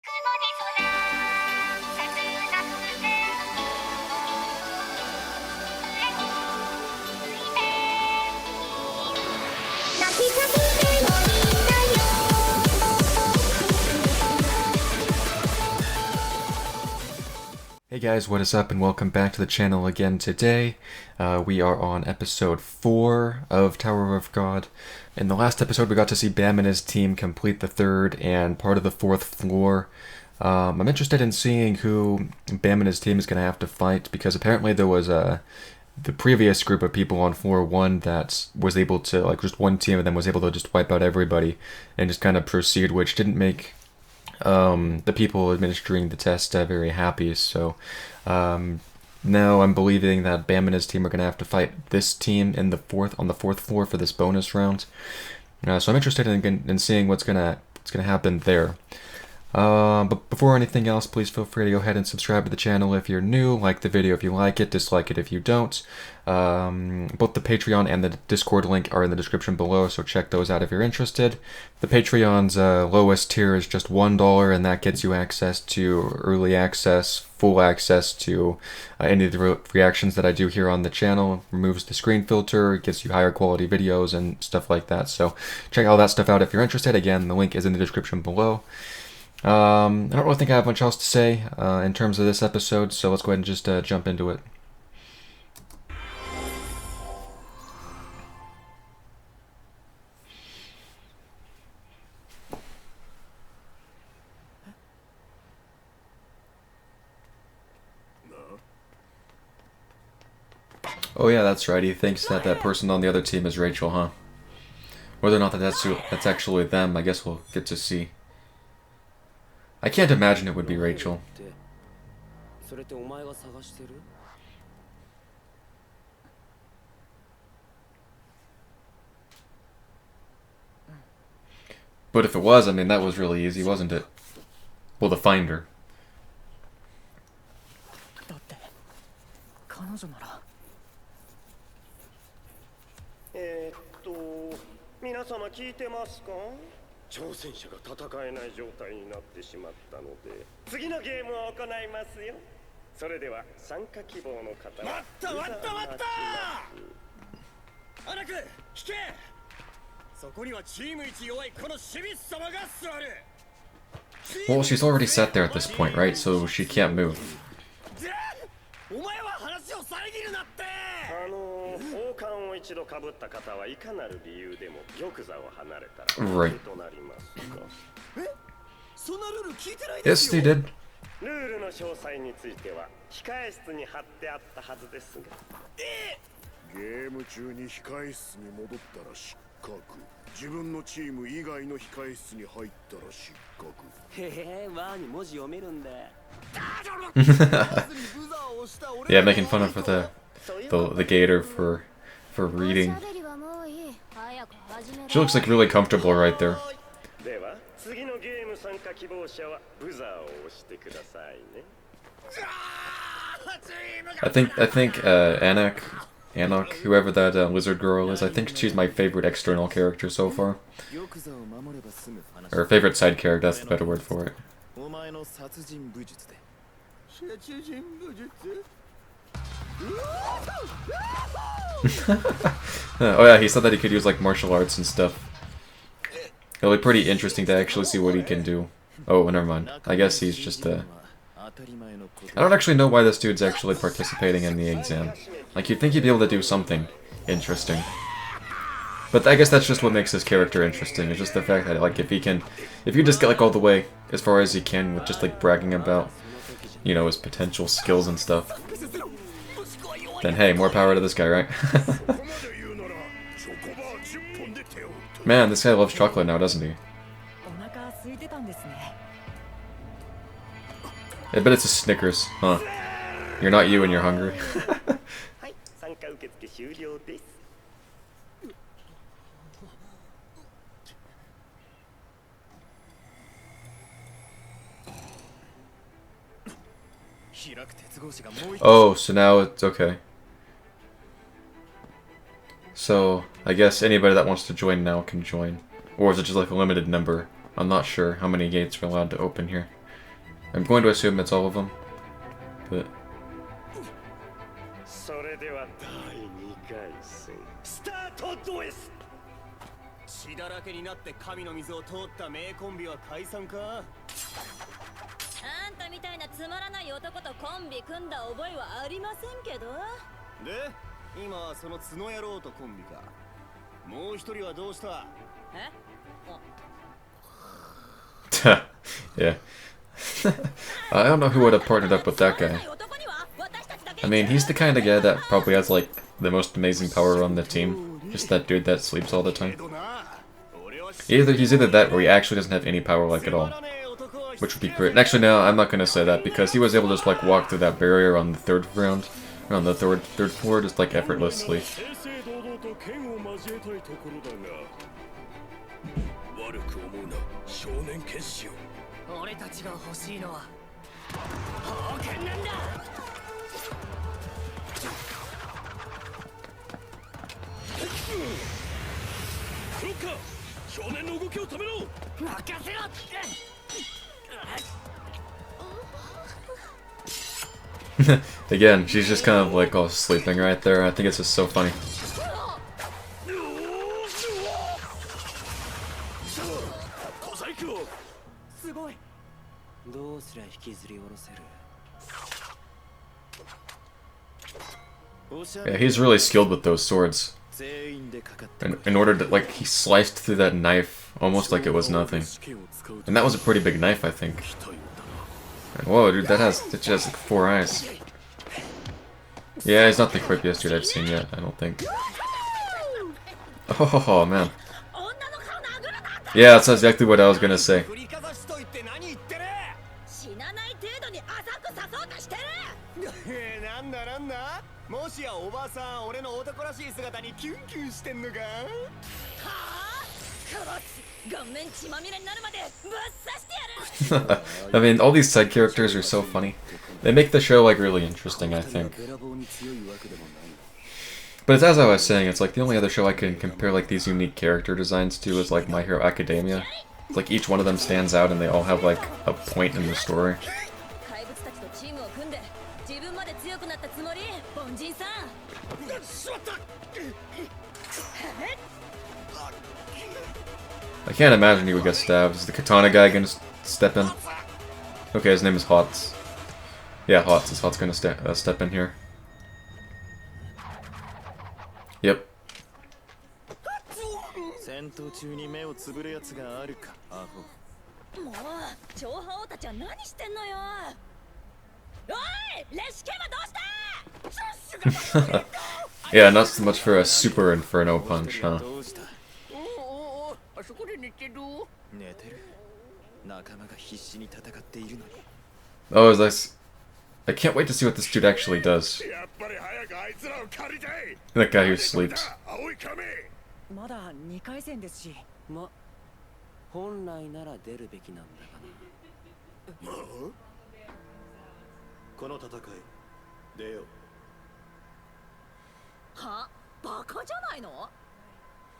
Hey guys, what is up and welcome back to the channel again today. We are on episode 4 of Tower of God. In the last episode we got to see Bam and his team complete the 3rd and part of the 4th floor. I'm interested in seeing who Bam and his team is going to have to fight because apparently there was the previous group of people on floor 1 that was able to, like just one team of them was able to just wipe out everybody and just kind of proceed, which didn't make the people administering the test very happy. So now I'm believing that Bam and his team are going to have to fight this team in the on the 4th floor for this bonus round. So I'm interested in seeing what's gonna happen there. But before anything else, please feel free to go ahead and subscribe to the channel if you're new, like the video if you like it, dislike it if you don't. Both the Patreon and the Discord link are in the description below, so check those out if you're interested. The Patreon's lowest tier is just $1, and that gets you access to early access, full access to any of the reactions that I do here on the channel, removes the screen filter, gives you higher quality videos and stuff like that. So check all that stuff out if you're interested. Again, the link is in the description below. I don't really think I have much else to say in terms of this episode, so let's go ahead and just jump into it. Oh yeah, that's right, he thinks that that person on the other team is Rachel, huh? Whether or not that's actually them, I guess we'll get to see. I can't imagine it would be Rachel. But if it was, I mean, that was really easy, wasn't it? Well, to find her. 皆様聞いてますか？挑戦者が戦えない状態になってしまったので、次のゲームを行いますよ。それでは参加希望の方は。待った！アナク、聞け！そこにはチーム一弱いこのシビス様が座る。Well, she's already sat there at this point, right? So she can't move. お前は話を遮るなって。王冠を一度被った方はいかなる理由でも玉座を離れたら負けとなりますが。え？そんなルール聞いてないですよ。 Yes, they did. ルールの詳細については控え室に貼ってあったはずですが。ゲーム中に控え室に戻ったら失格。自分のチーム以外の控え室に入ったら失格。へえ、ワーに文字読めるんだ。Yeah, making fun of the gator for reading. She looks like really comfortable right there. I think Anak, whoever that lizard girl is, I think she's my favorite external character so far. Or favorite side character, that's the better word for it. Oh yeah, he said that he could use like martial arts and stuff. It'll be pretty interesting to actually see what he can do. Oh, never mind. I guess he's just I don't actually know why this dude's actually participating in the exam. Like, you'd think he'd be able to do something interesting. But I guess that's just what makes his character interesting. It's just the fact that, like, if you just get like all the way as far as he can with just like bragging about, you know, his potential skills and stuff, then hey, more power to this guy, right? Man, this guy loves chocolate now, doesn't he? I bet it's a Snickers, huh? You're not you and you're hungry. Oh, so now it's okay. So, I guess anybody that wants to join now can join. Or is it just like a limited number? I'm not sure how many gates are allowed to open here. I'm going to assume it's all of them. But それでは第2回戦スタートです血だらけになって神の水を通った名コンビは解散かあんたみたいなつまらない男とコンビ組んだ覚えはありませんけどで今はその角野郎とコンビかもう一人はどうしたえ yeah. I don't know who would have partnered up with that guy. I mean, he's the kind of guy that probably has like the most amazing power on the team. Just that dude that sleeps all the time. He's either that or he actually doesn't have any power like at all. Which would be great. And actually, no, I'm not gonna say that because he was able to just like walk through that barrier on the third round, or on the third floor, just like effortlessly. 俺たちが欲しいのは宝剣なんだクロッカー少年の動きを止めろ任せろ Again, she's just kind of like all sleeping right there. I think it's just so funny. Yeah, he's really skilled with those swords. In order to, like, he sliced through that knife almost like it was nothing. And that was a pretty big knife, I think. Whoa, dude, that has like 4 eyes. Yeah, he's not the creepiest dude I've seen yet, I don't think. Oh, man. Yeah, that's exactly what I was gonna say. もしやおばさん俺の男らしい姿にキュンキュンしてんのかはあ殺す顔面血まみれになるまでぶっ刺してやる I mean, all these side characters are so funny. They make the show, like, really interesting, I think. But it's as I was saying, it's like the only other show I can compare, like, these unique character designs to is, like, My Hero Academia. It's like each one of them stands out and they all have, like, a point in the story. I can't imagine he would get stabbed. Is the katana guy gonna step in? Okay, his name is Hots. Yeah, Hots. Is Hots gonna step in here? Yep. Yeah, not so much for a super inferno punch, huh? Oh, is this? I can't wait to see what this dude actually does. That guy who sleeps. まだ2回戦ですし、本来なら出るべきなんだがな。この戦い出よう。は？バカじゃないの？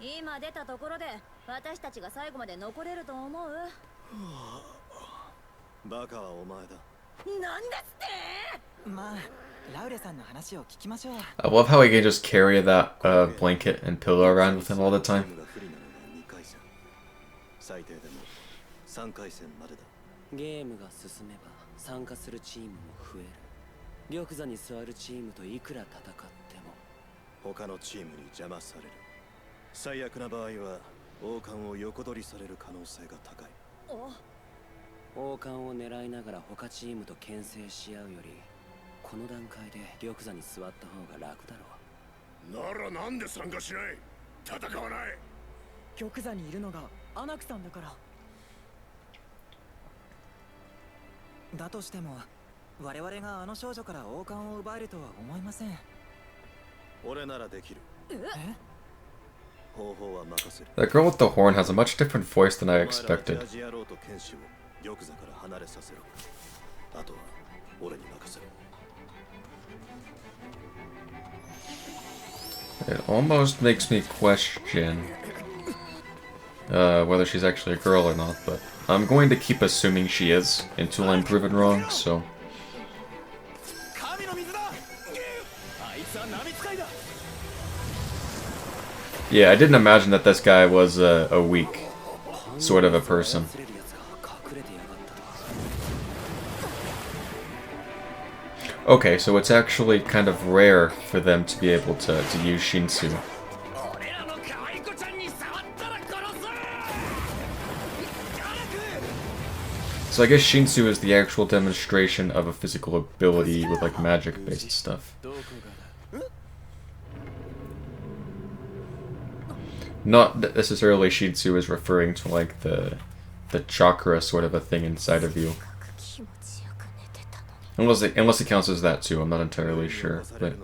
今出たところで私たちが最後まで残れると思う？バカはお前だ。なんですって？まあ、ラウレさんの話を聞きましょう。I love how he can just carry that blanket and pillow around with him all the time. 最低でも3回戦までだ。ゲームが進めば参加するチームも増える。玉座に座るチームといくら戦っても他のチームに邪魔される。最悪な場合は王冠を横取りされる可能性が高い。王冠を狙いながら他チームと牽制し合うよりこの段階で玉座に座った方が楽だろう。ならなんで参加しない？戦わない。玉座にいるのがアナクさんだから。だとしても我々があの少女から王冠を奪えるとは思いません。俺ならできる。方法は任せる。 That girl with the horn has a much different voice than I expected. 玉座から離れさせろ。あとは俺に任せろ。 It almost makes me question whether she's actually a girl or not, but I'm going to keep assuming she is until I'm proven wrong, so... Yeah, I didn't imagine that this guy was a weak sort of a person. Okay, so it's actually kind of rare for them to be able to use Shinsu. So I guess Shinsu is the actual demonstration of a physical ability with like magic-based stuff. Not necessarily Shinsu is referring to like the chakra sort of a thing inside of you. Unless it counts as that too, I'm not entirely sure. But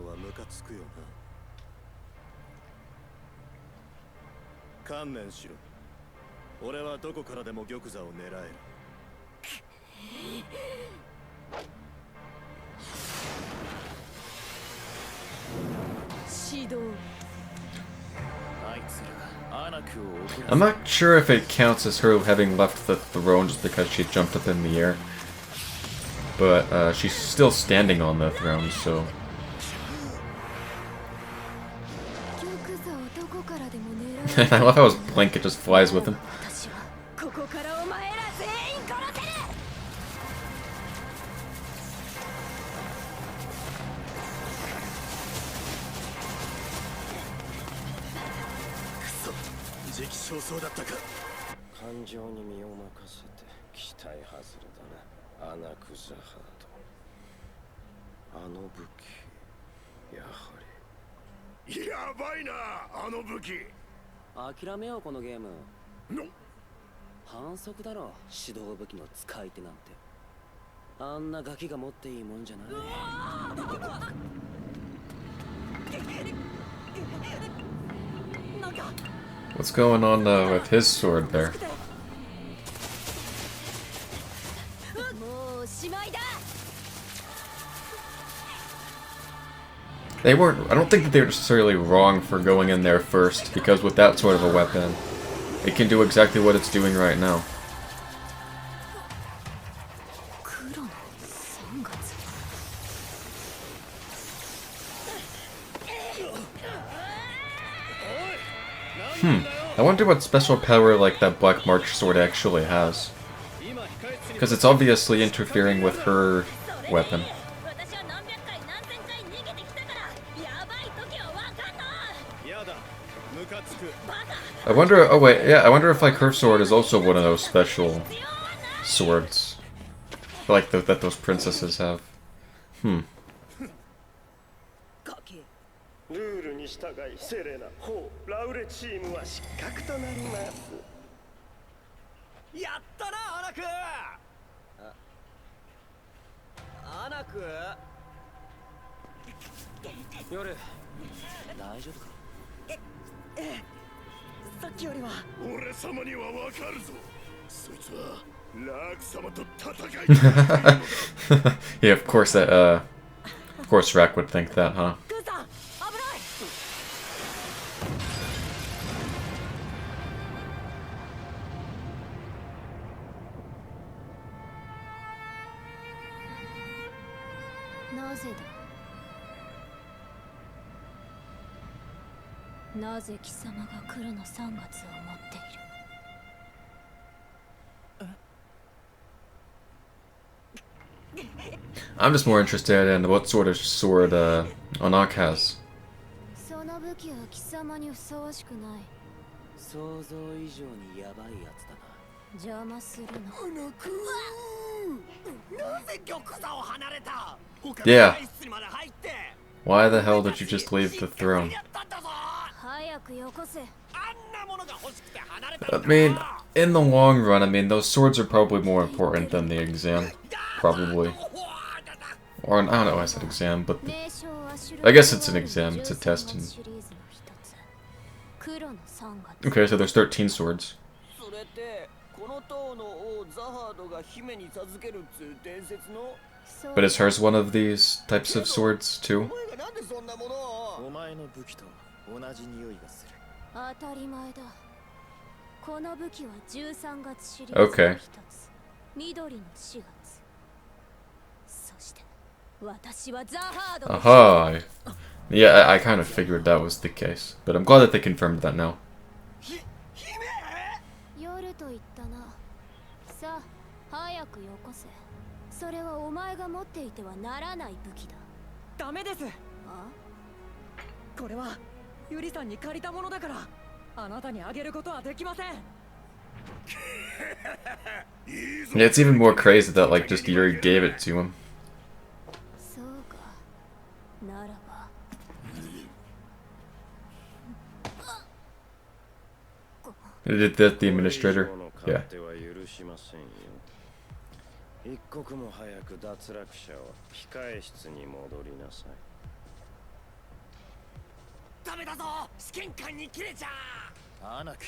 I'm not sure if it counts as her having left the throne just because she jumped up in the air. But she's still standing on the throne, so... I love how his blanket just flies with him. What's going on with his sword there? They weren't... I don't think that they were necessarily wrong for going in there first, because with that sort of a weapon, it can do exactly what it's doing right now. I wonder what special power like that Black March sword actually has. Because it's obviously interfering with her weapon. I wonder, oh wait, yeah, I wonder if like her sword is also one of those special swords. Like that those princesses have. Yeah, of course Rack would think that, huh? I'm just more interested in what sort of sword Anak has. Yeah. Why the hell did you just leave the throne? I mean, in the long run, I mean, those swords are probably more important than the exam. Probably. Or, I don't know why I said exam, but... I guess it's an exam, it's a test. And... Okay, so there's 13 swords. But is hers one of these types of swords, too? この武器は13月シリーズ Okay. の一つ緑の4月そして私はザハードの Aha. Yeah, I kind of figured that was the case, but I'm glad that they confirmed that now. 夜と言ったなさあ早くよこせそれはお前が持っていてはならない武器だダメですあこれはユリさんに借りたものだからあなたにあげることはできません Yeah, it's even more crazy that like just Yuri gave it to him. そうかならば Did that the administrator? Yeah. 一刻も早く脱落者は控え室に戻りなさいダメだぞ試験官に切れちゃアナク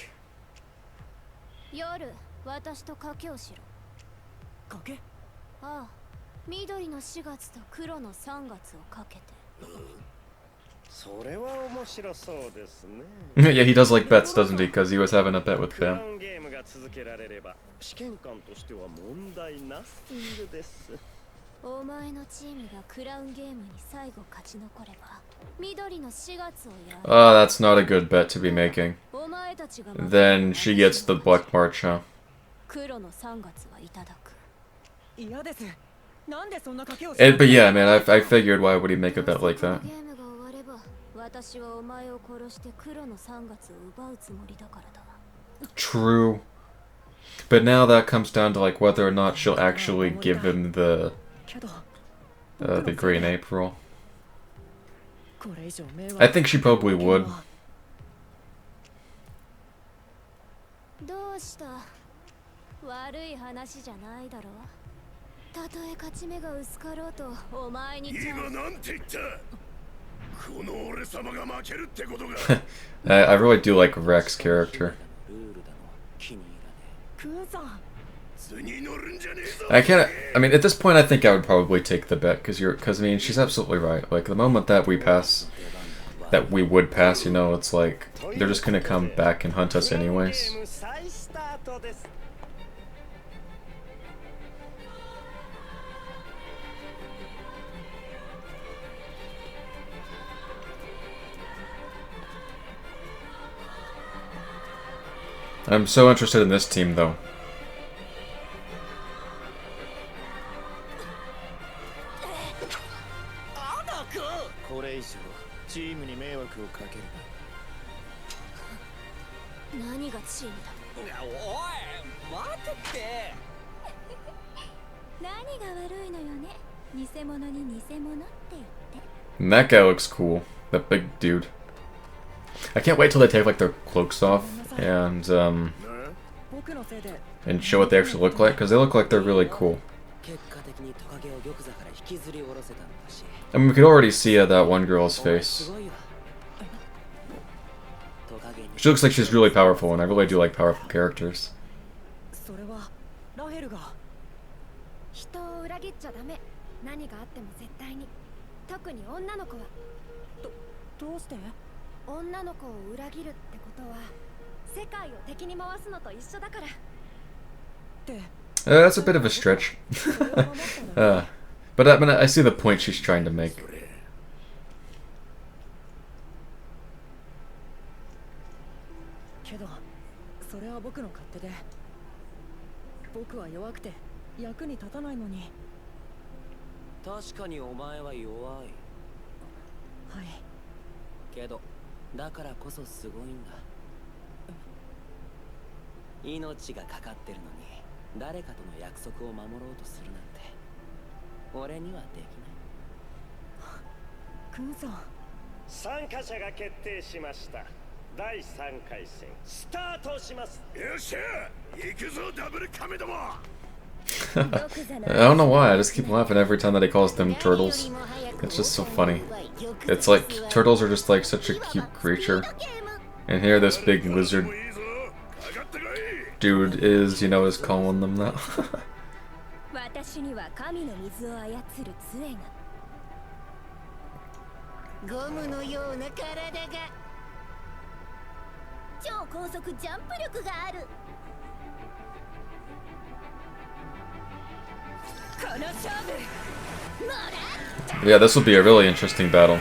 夜私と賭けをしろ賭けああ緑の4月と黒の3月をかけてそれは面白そうですね Yeah, he does like bets, doesn't he? Because he was having a bet with クラウ Bam. ンゲームが続けられれば試験官としては問題なスティングですお前のチームがクラウンゲームに最後勝ち残れば緑の4月をやる Oh, that's not a good bet to be making. お前たちが Then she gets the Black March, huh? 黒の3月はいただく嫌ですなんでそんな賭けを But yeah, man, I figured why would he make a bet like that? ゲームが終われば私はお前を殺して黒の3月を奪うつもりだからだ True. But now that comes down to like whether or not she'll actually give him the Green April. これ以上迷惑 I think she probably would. どうした悪い話じゃないだろたとえ勝ち目が薄かろうとお前にチャンスなんて言ったこの俺様が負けるってことが I really do like Rex's character. ルールだの気に入らねクーンさん I can't. I mean, at this point, I think I would probably take the bet because I mean, she's absolutely right. Like the moment that we would pass, you know, it's like they're just gonna come back and hunt us anyways. I'm so interested in this team, though. これ以上チームに迷惑をかける何がチームだおい待てって何が悪いのよね偽物に偽物って言って And that guy looks cool. That big dude. I can't wait till they take like their cloaks off and 僕のせいで show what they actually look like because they look like they're really cool. 結果的にトカゲを玉座から引きずり下ろせたんだし I mean, we could already see that one girl's face. すごいわトカゲに She looks like she's really powerful, and I really do like powerful characters. それはラヘルが人を裏切っちゃダメ何があっても絶対に特に女の子はどうして女の子を裏切るってことは世界を敵に回すのと一緒だから That's a bit of a stretch. But I mean, I see the point she's trying to make. けどそれは僕の勝手で僕は弱くて役に立たないのに確かにお前は弱いはいけどだからこそすごいんだ命がかかってるのに誰かとの約束を守ろうとするなんて俺にはできないクンさん参加者が決定しました第3回戦スタートしますよっしゃ行くぞダブルカメども I don't know why, I just keep laughing every time that he calls them turtles. It's just so funny. It's like, turtles are just like such a cute creature. And here this big lizard dude is, you know, is calling them that. 私には神の水を操る杖がゴムのような体が超高速ジャンプ力がある。この勝負もらった。 Yeah, this will be a really interesting battle.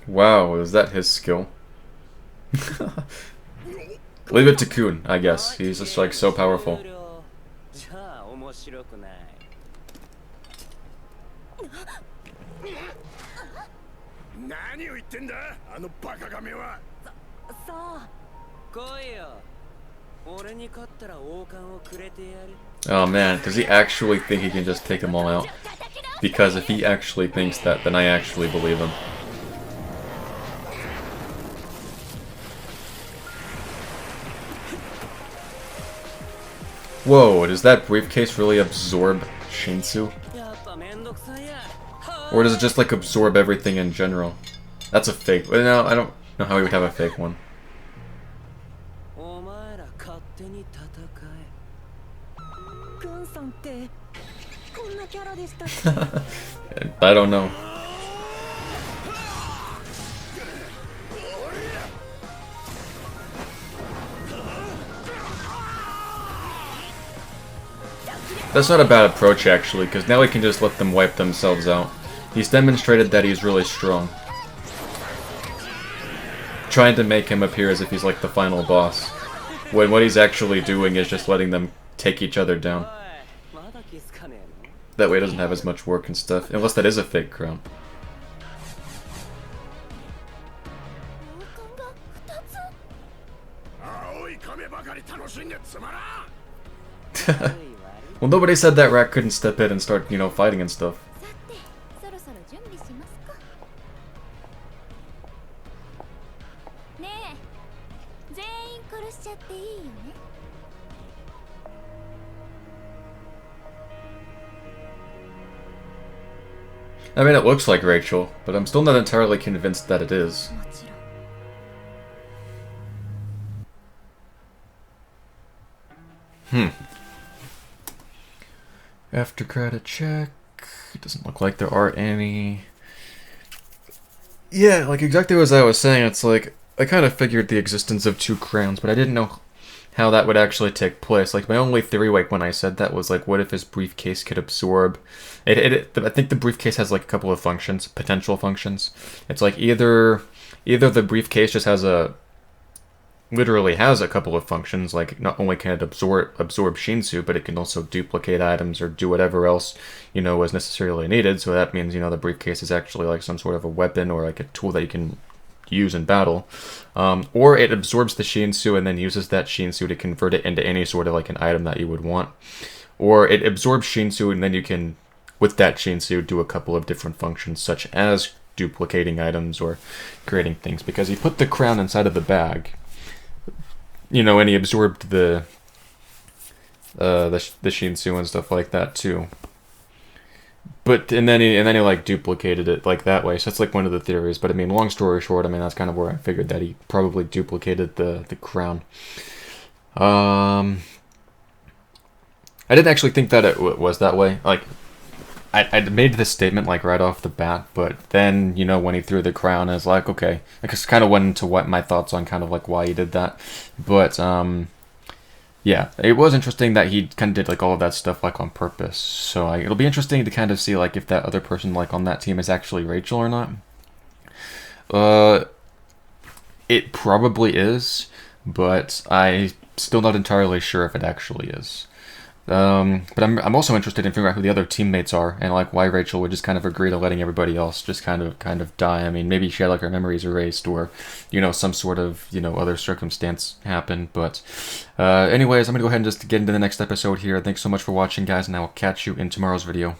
Wow, is that his skill? Leave it to Kun, I guess. He's just like so powerful. じゃあ面白くない。何を言ってんだあのバカ亀は。さあ来いよ。俺に勝ったら王冠をくれてやる。 Oh man, does he actually think he can just take them all out? Because if he actually thinks that, then I actually believe him. Whoa, does that briefcase really absorb Shinsu? やっぱめんどくさいや。 Or does it just like absorb everything in general? That's a fake. Well, no, I don't know how he would have a fake one. お前ら勝手に戦え。クンさんってこんなキャラでしたっけ？ I don't know. That's not a bad approach, actually, because now we can just let them wipe themselves out. He's demonstrated that he's really strong. Trying to make him appear as if he's like the final boss, when what he's actually doing is just letting them take each other down. まだ気づかねえの？ That way it doesn't have as much work and stuff, unless that is a fake crown. 王冠が2つ。青い亀ばかり楽しんでつまらん。 Well, nobody said that Rat couldn't step in and start, you know, fighting and stuff. さて、そろそろ準備しますか。ねえ、全員殺しちゃっていいよね。 I mean, it looks like Rachel, but I'm still not entirely convinced that it is. もちろん。After credit check. It doesn't look like there are any. Yeah, like exactly as I was saying, it's like I kind of figured the existence of two crowns, but I didn't know how that would actually take place. Like my only theory, like when I said that, was like, what if his briefcase could absorb? I think the briefcase has like a couple of functions, potential functions. It's like either the briefcase just literally has a couple of functions, like not only can it absorb Shinsu, but it can also duplicate items or do whatever else, you know, was necessarily needed. So that means, you know, the briefcase is actually like some sort of a weapon or like a tool that you can use in battle. Or it absorbs the Shinsu and then uses that Shinsu to convert it into any sort of like an item that you would want. Or it absorbs Shinsu and then you can, with that Shinsu, do a couple of different functions, such as duplicating items or creating things. Because he put the crown inside of the bag, you know, and he absorbed the Shinsu and stuff like that too. But and then he like duplicated it like that way. So that's like one of the theories. But I mean, long story short, I mean that's kind of where I figured that he probably duplicated the crown. I didn't actually think that it was that way. Like I made this statement like right off the bat, but then, you know, when he threw the crown, I was like, okay. I just kind of went into what my thoughts on kind of like why he did that. But yeah, it was interesting that he kind of did like all of that stuff like on purpose. So it'll be interesting to kind of see like if that other person like on that team is actually Rachel or not. It probably is, but I'm still not entirely sure if it actually is. But I'm also interested in figuring out who the other teammates are and like why Rachel would just kind of agree to letting everybody else just kind of die. I mean, maybe she had like her memories erased or, you know, some sort of, you know, other circumstance happened. But anyways, I'm gonna go ahead and just get into the next episode here. Thanks so much for watching, guys, and I will catch you in tomorrow's video.